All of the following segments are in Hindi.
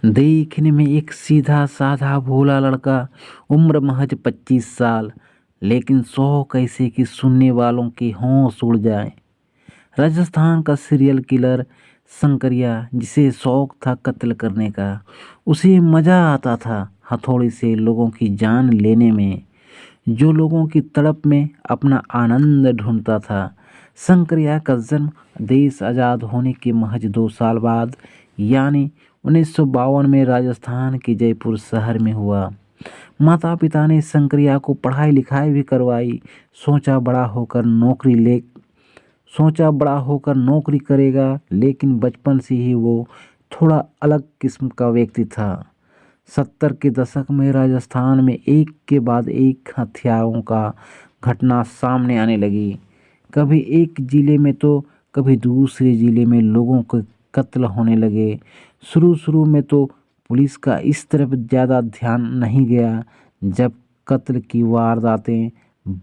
देखने में एक सीधा साधा भोला लड़का, उम्र महज 25 साल, लेकिन शौक ऐसे कि सुनने वालों के होश उड़ जाए। राजस्थान का सीरियल किलर शंकरिया, जिसे शौक था कत्ल करने का, उसे मजा आता था हथौड़े से लोगों की जान लेने में, जो लोगों की तड़प में अपना आनंद ढूंढता था। शंकरिया का जन्म देश आज़ाद होने के महज 2 साल बाद यानी 1952 में राजस्थान के जयपुर शहर में हुआ। माता पिता ने शंकरिया को पढ़ाई लिखाई भी करवाई। सोचा बड़ा होकर नौकरी करेगा, लेकिन बचपन से ही वो थोड़ा अलग किस्म का व्यक्ति था। 70 के दशक में राजस्थान में एक के बाद एक हत्याओं का घटना सामने आने लगी। कभी एक जिले में तो कभी दूसरे जिले में लोगों के कत्ल होने लगे। शुरू में तो पुलिस का इस तरफ ज़्यादा ध्यान नहीं गया। जब कत्ल की वारदातें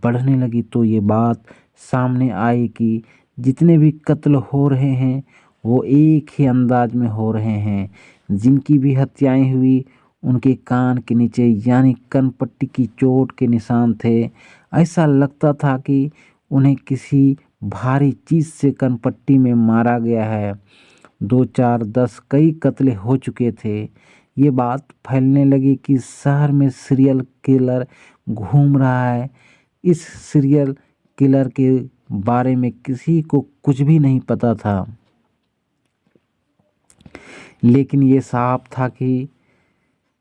बढ़ने लगी तो ये बात सामने आई कि जितने भी कत्ल हो रहे हैं वो एक ही अंदाज में हो रहे हैं। जिनकी भी हत्याएं हुई उनके कान के नीचे यानी कनपट्टी की चोट के निशान थे। ऐसा लगता था कि उन्हें किसी भारी चीज से कनपट्टी में मारा गया है। 2 4 10 कई कत्ले हो चुके थे। ये बात फैलने लगी कि शहर में सीरियल किलर घूम रहा है। इस सीरियल किलर के बारे में किसी को कुछ भी नहीं पता था, लेकिन ये साफ था कि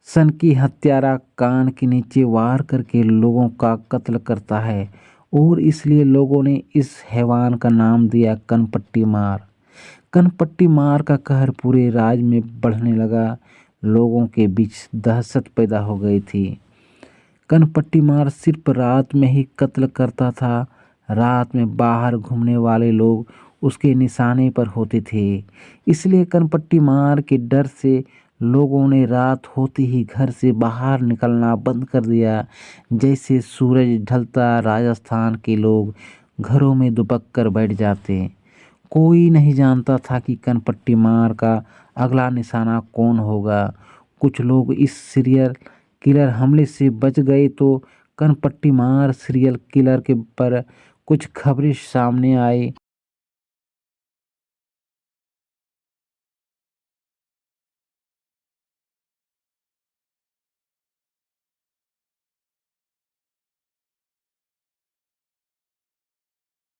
सन की हत्यारा कान के नीचे वार करके लोगों का कत्ल करता है, और इसलिए लोगों ने इस हैवान का नाम दिया कनपट्टी मार। कनपट्टी मार का कहर पूरे राज्य में बढ़ने लगा। लोगों के बीच दहशत पैदा हो गई थी। कनपट्टी मार सिर्फ रात में ही कत्ल करता था। रात में बाहर घूमने वाले लोग उसके निशाने पर होते थे। इसलिए कनपट्टी मार के डर से लोगों ने रात होते ही घर से बाहर निकलना बंद कर दिया। जैसे सूरज ढलता राजस्थान के लोग घरों में दुबक कर बैठ जाते। कोई नहीं जानता था कि कनपट्टी मार का अगला निशाना कौन होगा। कुछ लोग इस सीरियल किलर हमले से बच गए तो कनपट्टी मार सीरियल किलर के पर कुछ खबरें सामने आई।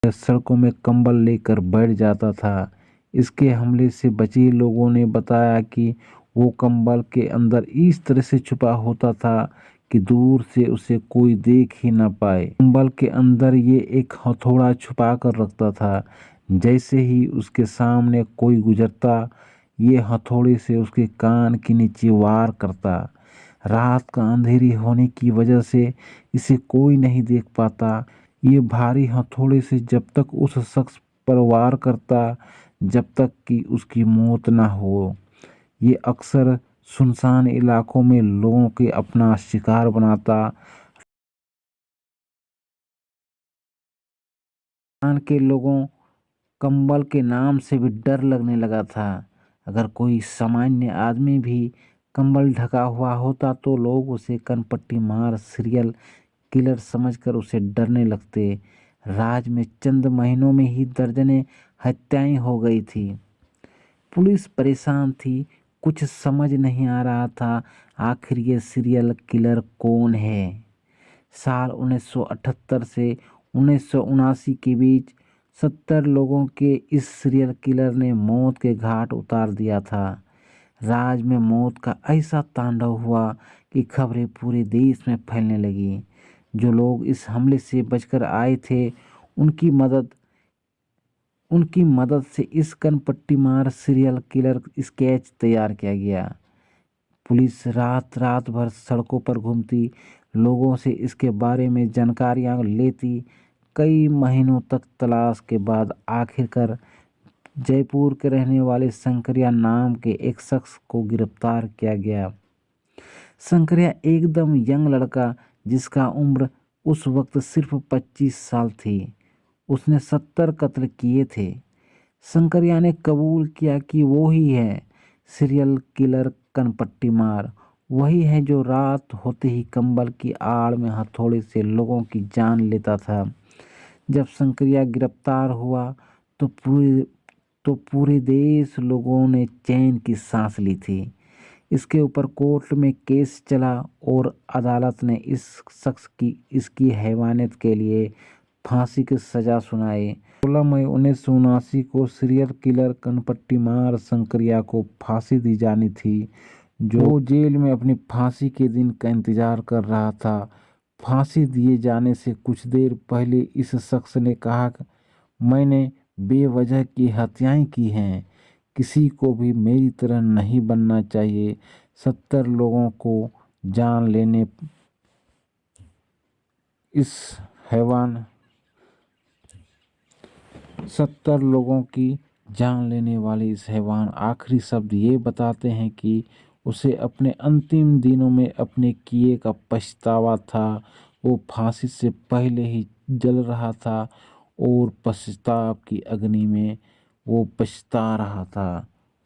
सड़कों में कंबल लेकर बैठ जाता था। इसके हमले से बचे लोगों ने बताया कि वो कंबल के अंदर इस तरह से छुपा होता था कि दूर से उसे कोई देख ही ना पाए। कंबल के अंदर ये एक हथौड़ा छुपा कर रखता था। जैसे ही उसके सामने कोई गुजरता, ये हथौड़े से उसके कान के नीचे वार करता। रात का अंधेरी होने की वजह से इसे कोई नहीं देख पाता। ये भारी हथौड़े से जब तक उस शख्स पर वार करता जब तक कि उसकी मौत ना हो। ये अक्सर सुनसान इलाकों में लोगों के अपना शिकार बनाता। राजस्थान के लोगों कंबल के नाम से भी डर लगने लगा था। अगर कोई सामान्य आदमी भी कंबल ढका हुआ होता तो लोग उसे कनपट्टी मार सीरियल किलर समझकर उसे डरने लगते। राज्य में चंद महीनों में ही दर्जनें हत्याएं हो गई थी। पुलिस परेशान थी। कुछ समझ नहीं आ रहा था आखिर ये सीरियल किलर कौन है। साल 1978 से 1979 के बीच 70 लोगों के इस सीरियल किलर ने मौत के घाट उतार दिया था। राज्य में मौत का ऐसा तांडव हुआ कि खबरें पूरे देश में फैलने लगी। जो लोग इस हमले से बचकर आए थे उनकी मदद से इस कनपट्टी मार सीरियल किलर स्केच तैयार किया गया। पुलिस रात रात भर सड़कों पर घूमती, लोगों से इसके बारे में जानकारियां लेती। कई महीनों तक तलाश के बाद आखिरकार जयपुर के रहने वाले शंकरिया नाम के एक शख्स को गिरफ्तार किया गया। शंकरिया एकदम यंग लड़का, जिसका उम्र उस वक्त सिर्फ 25 साल थी। उसने 70 कत्ल किए थे। शंकरिया ने कबूल किया कि वो ही है सीरियल किलर कनपट्टी मार वही है जो रात होते ही कंबल की आड़ में हथौड़े से लोगों की जान लेता था। जब शंकरिया गिरफ्तार हुआ तो पूरे देश लोगों ने चैन की सांस ली थी। इसके ऊपर कोर्ट में केस चला और अदालत ने इस शख्स की इसकी हैवानियत के लिए फांसी की सजा सुनाई। 16 मई 1979 को सीरियल किलर कनपट्टी मार शंकरिया को फांसी दी जानी थी, जो जेल में अपनी फांसी के दिन का इंतजार कर रहा था। फांसी दिए जाने से कुछ देर पहले इस शख्स ने कहा, मैंने बेवजह की हत्याएं की हैं, किसी को भी मेरी तरह नहीं बनना चाहिए। 70 लोगों को जान लेने इस हैवान 70 लोगों की जान लेने वाले इस हैवान आखिरी शब्द ये बताते हैं कि उसे अपने अंतिम दिनों में अपने किए का पछतावा था। वो फांसी से पहले ही जल रहा था और पश्चाताप की अग्नि में वो पछता रहा था।